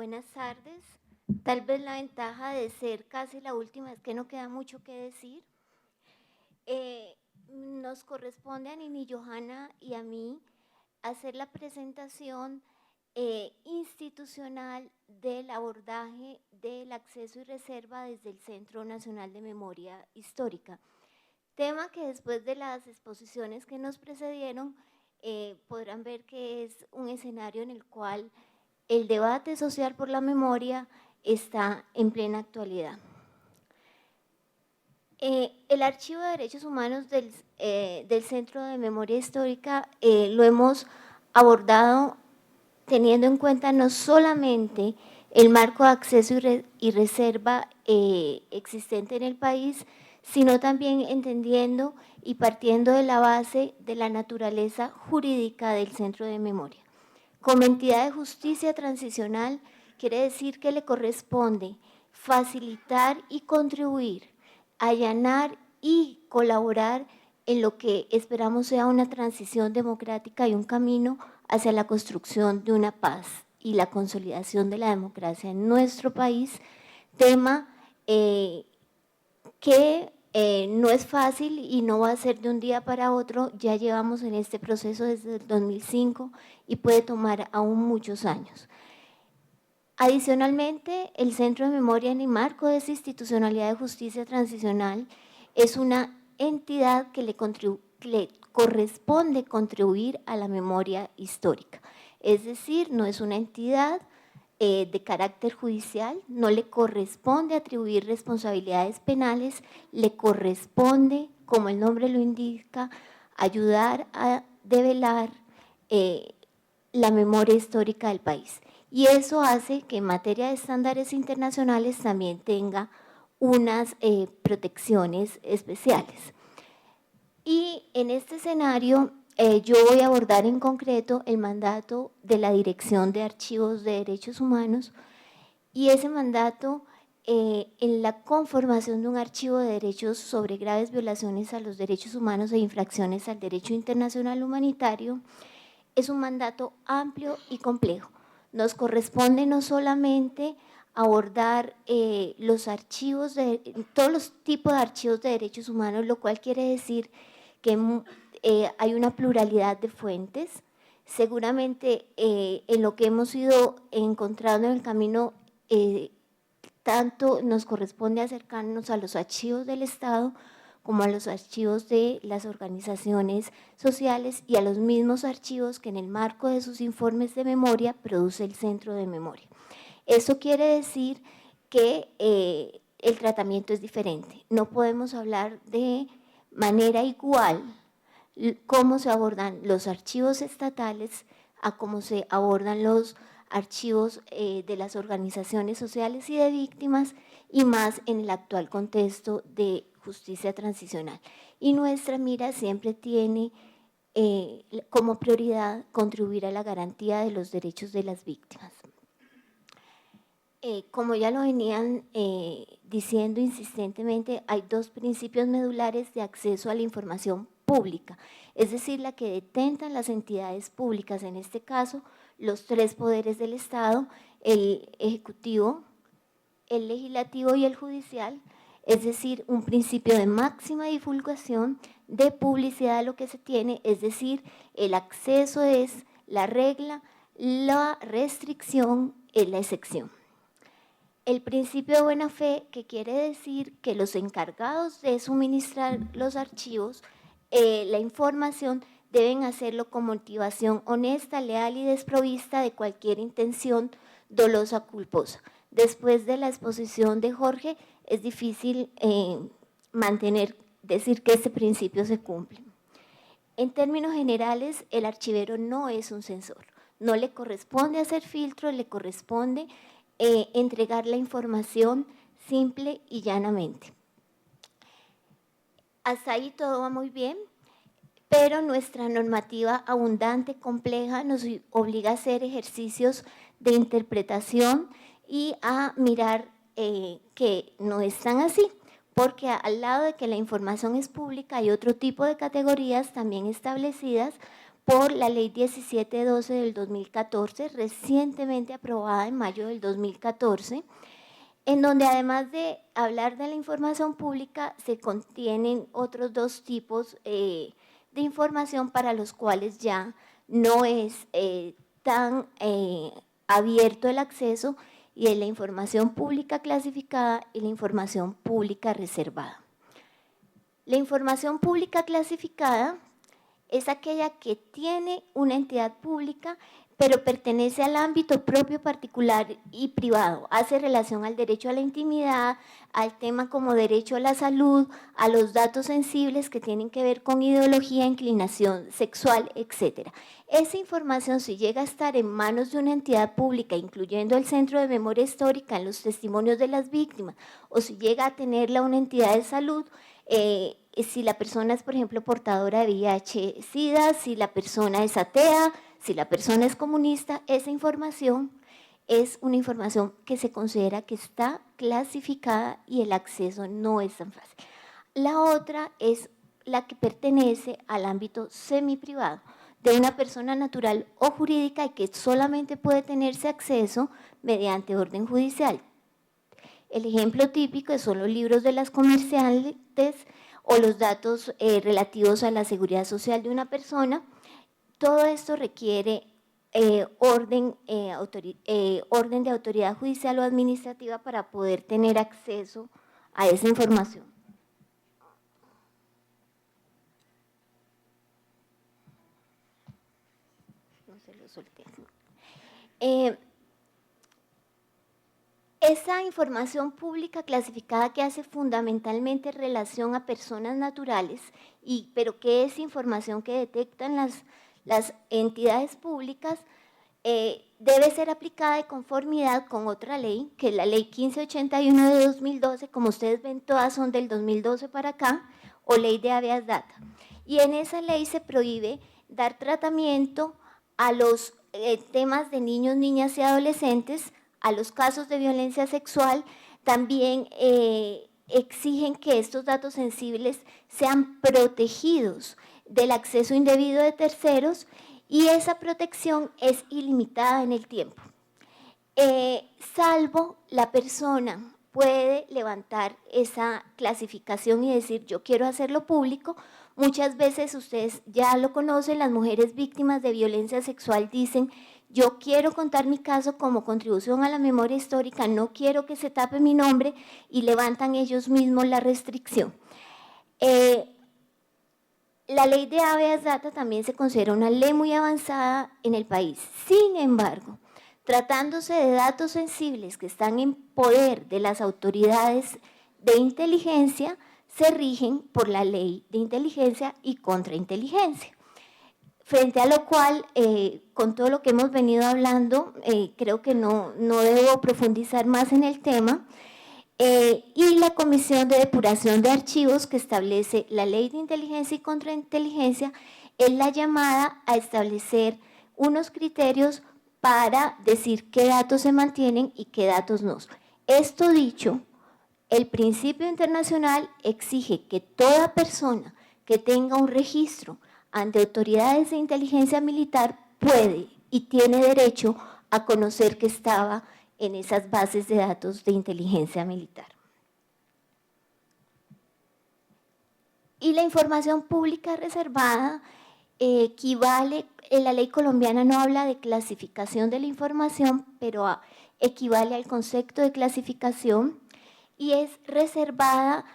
Buenas tardes. Tal vez la ventaja de ser casi la última es que no queda mucho que decir. Nos corresponde a Nini Johanna y a mí hacer la presentación institucional del abordaje del acceso y reserva desde el Centro Nacional de Memoria Histórica. Tema que después de las exposiciones que nos precedieron podrán ver que es un escenario en el cual el debate social por la memoria está en plena actualidad. El Archivo de Derechos Humanos del Centro de Memoria Histórica lo hemos abordado teniendo en cuenta no solamente el marco de acceso y reserva existente en el país, sino también entendiendo y partiendo de la base de la naturaleza jurídica del Centro de Memoria. Como entidad de justicia transicional, quiere decir que le corresponde facilitar y contribuir, allanar y colaborar en lo que esperamos sea una transición democrática y un camino hacia la construcción de una paz y la consolidación de la democracia en nuestro país, tema que no es fácil y no va a ser de un día para otro. Ya llevamos en este proceso desde el 2005 y puede tomar aún muchos años. Adicionalmente, el Centro de Memoria en el marco de esa institucionalidad de justicia transicional es una entidad que le corresponde contribuir a la memoria histórica. Es decir, no es una entidad de carácter judicial, no le corresponde atribuir responsabilidades penales, le corresponde, como el nombre lo indica, ayudar a develar la memoria histórica del país. Y eso hace que en materia de estándares internacionales también tenga unas protecciones especiales. Y en este escenario yo voy a abordar en concreto el mandato de la Dirección de Archivos de Derechos Humanos y ese mandato en la conformación de un archivo de derechos sobre graves violaciones a los derechos humanos e infracciones al derecho internacional humanitario es un mandato amplio y complejo. Nos corresponde no solamente abordar los archivos, todos los tipos de archivos de derechos humanos, lo cual quiere decir que hay una pluralidad de fuentes. Seguramente en lo que hemos ido encontrando en el camino, tanto nos corresponde acercarnos a los archivos del Estado como a los archivos de las organizaciones sociales y a los mismos archivos que en el marco de sus informes de memoria produce el Centro de Memoria. Eso quiere decir que el tratamiento es diferente. No podemos hablar de manera igual cómo se abordan los archivos estatales a cómo se abordan los archivos de las organizaciones sociales y de víctimas, y más en el actual contexto de justicia transicional. Y nuestra mira siempre tiene como prioridad contribuir a la garantía de los derechos de las víctimas. Como ya lo venían diciendo insistentemente, hay dos principios medulares de acceso a la información pública, es decir, la que detentan las entidades públicas, en este caso, los tres poderes del Estado, el ejecutivo, el legislativo y el judicial, es decir, un principio de máxima divulgación, de publicidad de lo que se tiene, es decir, el acceso es la regla, la restricción es la excepción. El principio de buena fe, que quiere decir que los encargados de suministrar los archivos, la información, deben hacerlo con motivación honesta, leal y desprovista de cualquier intención dolosa o culposa. Después de la exposición de Jorge, es difícil decir que este principio se cumple. En términos generales, el archivero no es un censor, no le corresponde hacer filtros, le corresponde entregar la información simple y llanamente. Hasta ahí todo va muy bien, pero nuestra normativa abundante, compleja, nos obliga a hacer ejercicios de interpretación y a mirar que no están así, porque al lado de que la información es pública hay otro tipo de categorías también establecidas por la Ley 1712 del 2014, recientemente aprobada en mayo del 2014, en donde además de hablar de la información pública, se contienen otros dos tipos de información para los cuales ya no es tan abierto el acceso, y es la información pública clasificada y la información pública reservada. La información pública clasificada es aquella que tiene una entidad pública, pero pertenece al ámbito propio, particular y privado. Hace relación al derecho a la intimidad, al tema como derecho a la salud, a los datos sensibles que tienen que ver con ideología, inclinación sexual, etc. Esa información, si llega a estar en manos de una entidad pública, incluyendo el Centro de Memoria Histórica en los testimonios de las víctimas, o si llega a tenerla una entidad de salud, si la persona es, por ejemplo, portadora de VIH-Sida, si la persona es atea, si la persona es comunista, esa información es una información que se considera que está clasificada y el acceso no es tan fácil. La otra es la que pertenece al ámbito semiprivado de una persona natural o jurídica y que solamente puede tenerse acceso mediante orden judicial. El ejemplo típico son los libros de las comerciantes o los datos relativos a la seguridad social de una persona. Todo esto requiere orden de autoridad judicial o administrativa para poder tener acceso a esa información. No se lo solté. Esa información pública clasificada que hace fundamentalmente relación a personas naturales, pero que es información que detectan las entidades públicas, debe ser aplicada de conformidad con otra ley, que es la ley 1581 de 2012, como ustedes ven todas son del 2012 para acá, o ley de habeas data. Y en esa ley se prohíbe dar tratamiento a los temas de niños, niñas y adolescentes, a los casos de violencia sexual. También exigen que estos datos sensibles sean protegidos del acceso indebido de terceros, y esa protección es ilimitada en el tiempo. Salvo la persona puede levantar esa clasificación y decir yo quiero hacerlo público. Muchas veces ustedes ya lo conocen, las mujeres víctimas de violencia sexual dicen yo quiero contar mi caso como contribución a la memoria histórica, no quiero que se tape mi nombre, y levantan ellos mismos la restricción. La ley de habeas data también se considera una ley muy avanzada en el país. Sin embargo, tratándose de datos sensibles que están en poder de las autoridades de inteligencia, se rigen por la ley de inteligencia y contrainteligencia. Frente a lo cual, con todo lo que hemos venido hablando, creo que no debo profundizar más en el tema. Y la Comisión de Depuración de Archivos, que establece la ley de inteligencia y contrainteligencia, es la llamada a establecer unos criterios para decir qué datos se mantienen y qué datos no. Esto dicho, el principio internacional exige que toda persona que tenga un registro ante autoridades de inteligencia militar puede y tiene derecho a conocer que estaba en esas bases de datos de inteligencia militar. Y la información pública reservada equivale, la ley colombiana no habla de clasificación de la información, pero equivale al concepto de clasificación, y es reservada.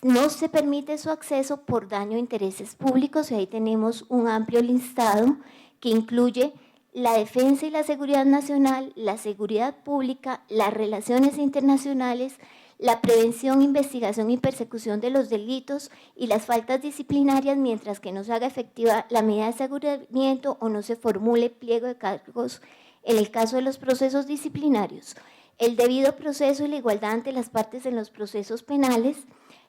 No se permite su acceso por daño a intereses públicos, y ahí tenemos un amplio listado que incluye la defensa y la seguridad nacional, la seguridad pública, las relaciones internacionales, la prevención, investigación y persecución de los delitos y las faltas disciplinarias, mientras que no se haga efectiva la medida de aseguramiento o no se formule pliego de cargos en el caso de los procesos disciplinarios, el debido proceso y la igualdad ante las partes en los procesos penales,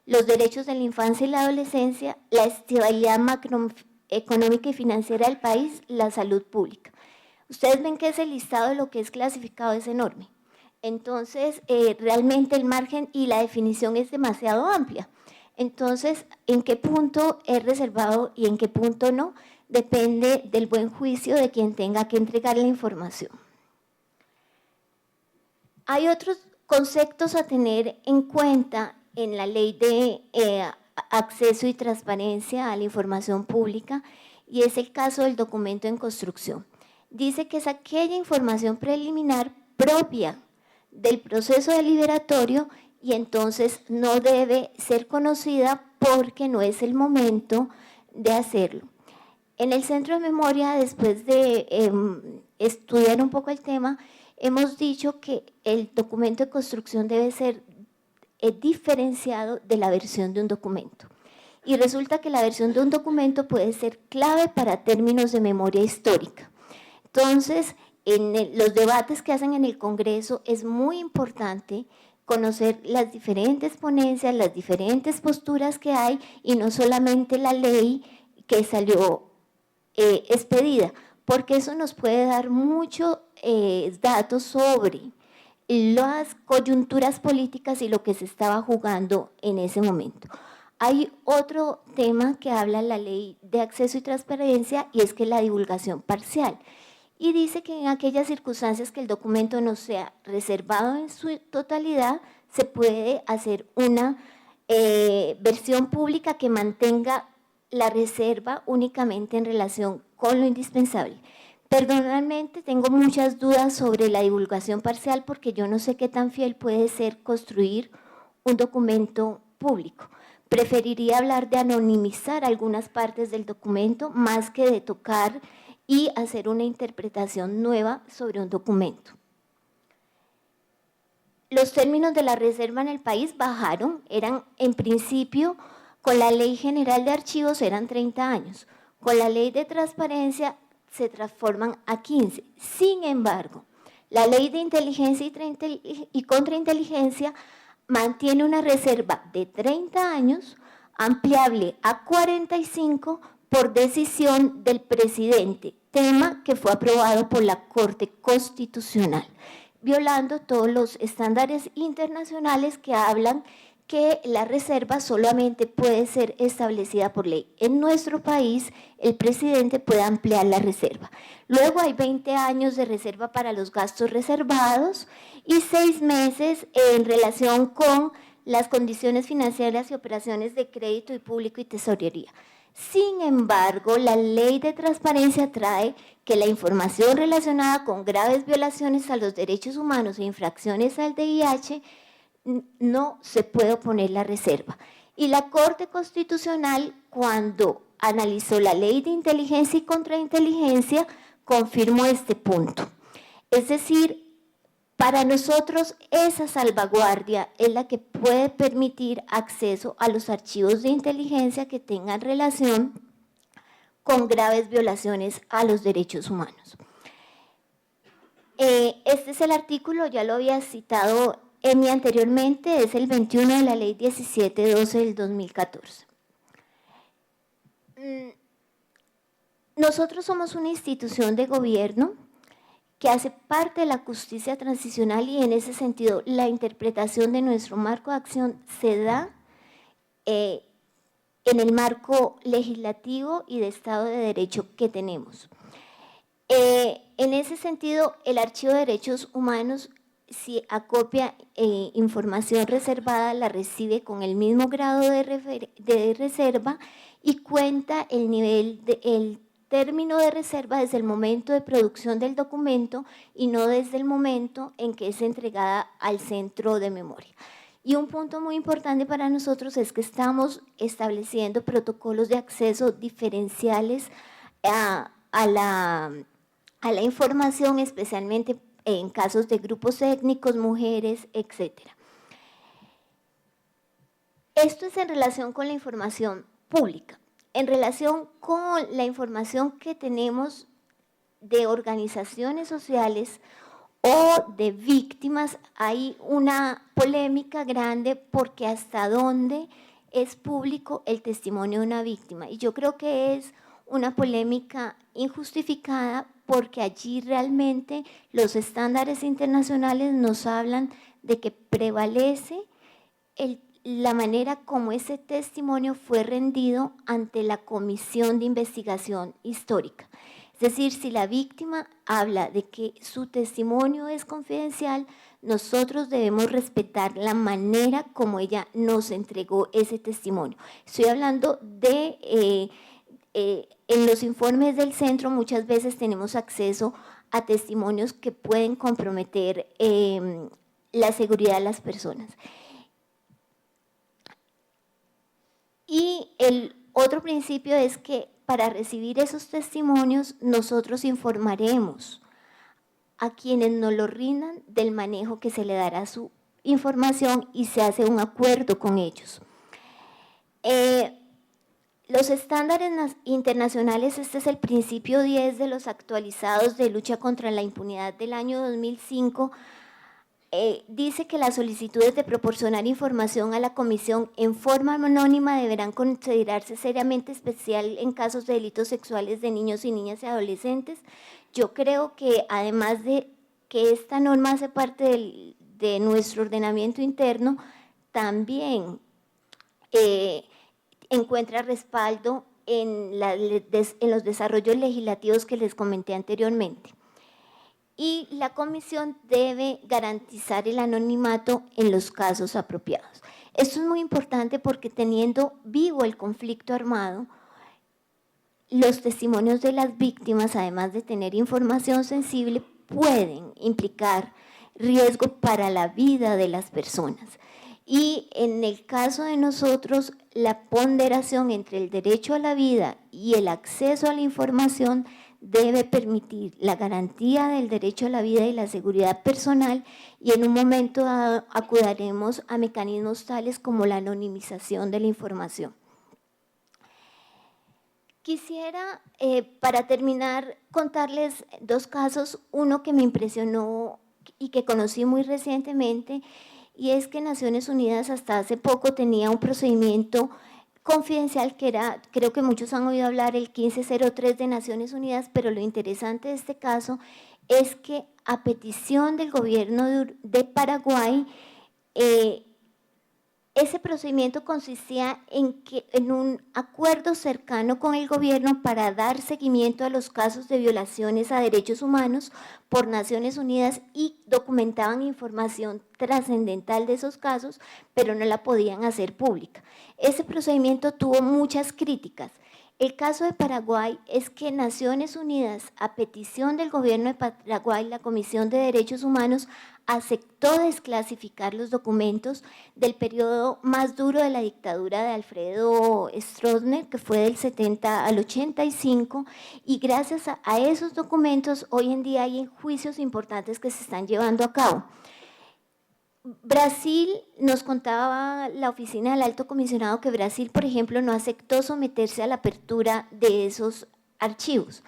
los derechos de la infancia y la adolescencia, la estabilidad macroeconómica y financiera del país, la salud pública. Ustedes ven que ese listado de lo que es clasificado es enorme. Entonces, realmente el margen y la definición es demasiado amplia. Entonces, ¿en qué punto es reservado y en qué punto no? depende del buen juicio de quien tenga que entregar la información. Hay otros conceptos a tener en cuenta en la ley de acceso y transparencia a la información pública, y es el caso del documento en construcción. Dice que es aquella información preliminar propia del proceso deliberatorio y entonces no debe ser conocida porque no es el momento de hacerlo. En el Centro de Memoria, después de estudiar un poco el tema, hemos dicho que el documento de construcción debe ser diferenciado de la versión de un documento. Y resulta que la versión de un documento puede ser clave para términos de memoria histórica. Entonces, en los debates que hacen en el Congreso es muy importante conocer las diferentes ponencias, las diferentes posturas que hay y no solamente la ley que salió expedida, porque eso nos puede dar muchos datos sobre las coyunturas políticas y lo que se estaba jugando en ese momento. Hay otro tema que habla la ley de acceso y transparencia y es que la divulgación parcial. Y dice que en aquellas circunstancias que el documento no sea reservado en su totalidad, se puede hacer una versión pública que mantenga la reserva únicamente en relación con lo indispensable. Personalmente tengo muchas dudas sobre la divulgación parcial porque yo no sé qué tan fiel puede ser construir un documento público. Preferiría hablar de anonimizar algunas partes del documento más que de tocar y hacer una interpretación nueva sobre un documento. Los términos de la reserva en el país bajaron, eran en principio, con la Ley General de Archivos eran 30 años, con la Ley de Transparencia se transforman a 15. Sin embargo, la Ley de Inteligencia y Contrainteligencia mantiene una reserva de 30 años, ampliable a 45 por decisión del presidente, tema que fue aprobado por la Corte Constitucional, violando todos los estándares internacionales que hablan que la reserva solamente puede ser establecida por ley. En nuestro país, el presidente puede ampliar la reserva. Luego hay 20 años de reserva para los gastos reservados y 6 meses en relación con las condiciones financieras y operaciones de crédito y público y tesorería. Sin embargo, la ley de transparencia trae que la información relacionada con graves violaciones a los derechos humanos e infracciones al DIH no se puede oponer la reserva. Y la Corte Constitucional, cuando analizó la ley de inteligencia y contrainteligencia, confirmó este punto. Es decir, para nosotros esa salvaguardia es la que puede permitir acceso a los archivos de inteligencia que tengan relación con graves violaciones a los derechos humanos. Este es el artículo, ya lo había citado anteriormente, es el 21 de la ley 1712 del 2014. Nosotros somos una institución de gobierno que hace parte de la justicia transicional y en ese sentido la interpretación de nuestro marco de acción se da en el marco legislativo y de Estado de Derecho que tenemos. En ese sentido, el Archivo de Derechos Humanos, si acopia información reservada, la recibe con el mismo grado de reserva y cuenta el nivel el término de reserva desde el momento de producción del documento y no desde el momento en que es entregada al centro de memoria. Y un punto muy importante para nosotros es que estamos estableciendo protocolos de acceso diferenciales a la información, especialmente en casos de grupos étnicos, mujeres, etc. Esto es en relación con la información pública. En relación con la información que tenemos de organizaciones sociales o de víctimas, hay una polémica grande porque hasta dónde es público el testimonio de una víctima. Y yo creo que es una polémica injustificada porque allí realmente los estándares internacionales nos hablan de que prevalece la manera como ese testimonio fue rendido ante la Comisión de Investigación Histórica. Es decir, si la víctima habla de que su testimonio es confidencial, nosotros debemos respetar la manera como ella nos entregó ese testimonio. Estoy hablando de, en los informes del centro muchas veces tenemos acceso a testimonios que pueden comprometer la seguridad de las personas. Y el otro principio es que para recibir esos testimonios nosotros informaremos a quienes nos lo rindan del manejo que se le dará a su información y se hace un acuerdo con ellos. Los estándares internacionales, este es el principio 10 de los actualizados de lucha contra la impunidad del año 2005, dice que las solicitudes de proporcionar información a la comisión en forma anónima deberán considerarse seriamente especial en casos de delitos sexuales de niños y niñas y adolescentes. Yo creo que además de que esta norma hace parte de nuestro ordenamiento interno, también encuentra respaldo en los desarrollos legislativos que les comenté anteriormente. Y la comisión debe garantizar el anonimato en los casos apropiados. Esto es muy importante porque teniendo vivo el conflicto armado, los testimonios de las víctimas, además de tener información sensible, pueden implicar riesgo para la vida de las personas. Y en el caso de nosotros, la ponderación entre el derecho a la vida y el acceso a la información debe permitir la garantía del derecho a la vida y la seguridad personal, y en un momento dado acudiremos a mecanismos tales como la anonimización de la información. Quisiera, para terminar, contarles dos casos, uno que me impresionó y que conocí muy recientemente, y es que Naciones Unidas hasta hace poco tenía un procedimiento confidencial que era, creo que muchos han oído hablar, el 1503 de Naciones Unidas, pero lo interesante de este caso es que a petición del gobierno de Paraguay, ese procedimiento consistía en un acuerdo cercano con el gobierno para dar seguimiento a los casos de violaciones a derechos humanos por Naciones Unidas, y documentaban información trascendental de esos casos, pero no la podían hacer pública. Ese procedimiento tuvo muchas críticas. El caso de Paraguay es que Naciones Unidas, a petición del gobierno de Paraguay, la Comisión de Derechos Humanos aceptó desclasificar los documentos del periodo más duro de la dictadura de Alfredo Stroessner, que fue del 70 al 85, y gracias a esos documentos hoy en día hay juicios importantes que se están llevando a cabo. Brasil, nos contaba la oficina del Alto Comisionado que Brasil, por ejemplo, no aceptó someterse a la apertura de esos archivos.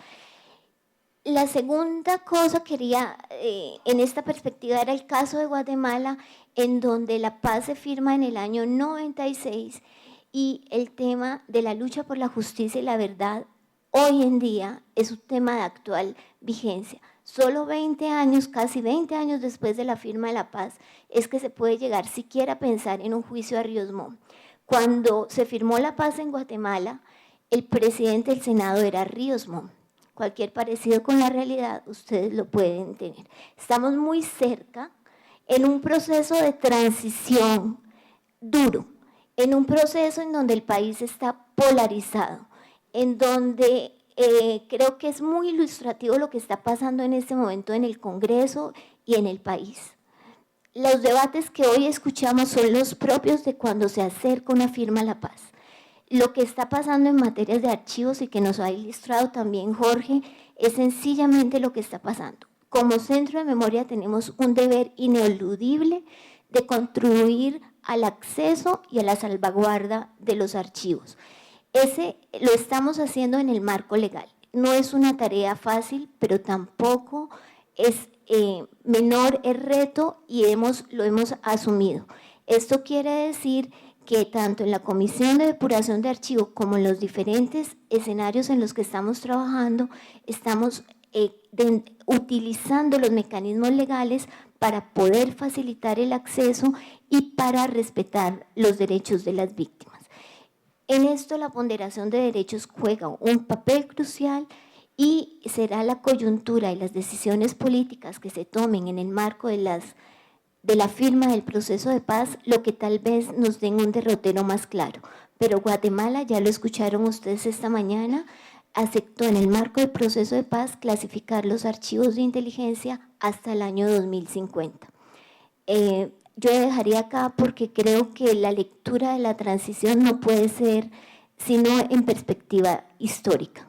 La segunda cosa quería, en esta perspectiva, era el caso de Guatemala, en donde la paz se firma en el año 96 y el tema de la lucha por la justicia y la verdad hoy en día es un tema de actual vigencia. Solo 20 años, casi 20 años después de la firma de la paz, es que se puede llegar siquiera a pensar en un juicio a Ríos Montt. Cuando se firmó la paz en Guatemala, el presidente del Senado era Ríos Montt. Cualquier parecido con la realidad, ustedes lo pueden tener. Estamos muy cerca en un proceso de transición duro, en un proceso en donde el país está polarizado, en donde creo que es muy ilustrativo lo que está pasando en este momento en el Congreso y en el país. Los debates que hoy escuchamos son los propios de cuando se acerca una firma a la paz. Lo que está pasando en materias de archivos y que nos ha ilustrado también Jorge es sencillamente lo que está pasando. Como Centro de Memoria tenemos un deber ineludible de contribuir al acceso y a la salvaguarda de los archivos. Ese lo estamos haciendo en el marco legal. No es una tarea fácil, pero tampoco es menor el reto y lo hemos asumido. Esto quiere decir que tanto en la Comisión de Depuración de Archivos como en los diferentes escenarios en los que estamos trabajando, estamos utilizando los mecanismos legales para poder facilitar el acceso y para respetar los derechos de las víctimas. En esto la ponderación de derechos juega un papel crucial y será la coyuntura y las decisiones políticas que se tomen en el marco de la firma del proceso de paz lo que tal vez nos den un derrotero más claro. Pero Guatemala, ya lo escucharon ustedes esta mañana, aceptó en el marco del proceso de paz clasificar los archivos de inteligencia hasta el año 2050. Yo dejaría acá porque creo que la lectura de la transición no puede ser sino en perspectiva histórica.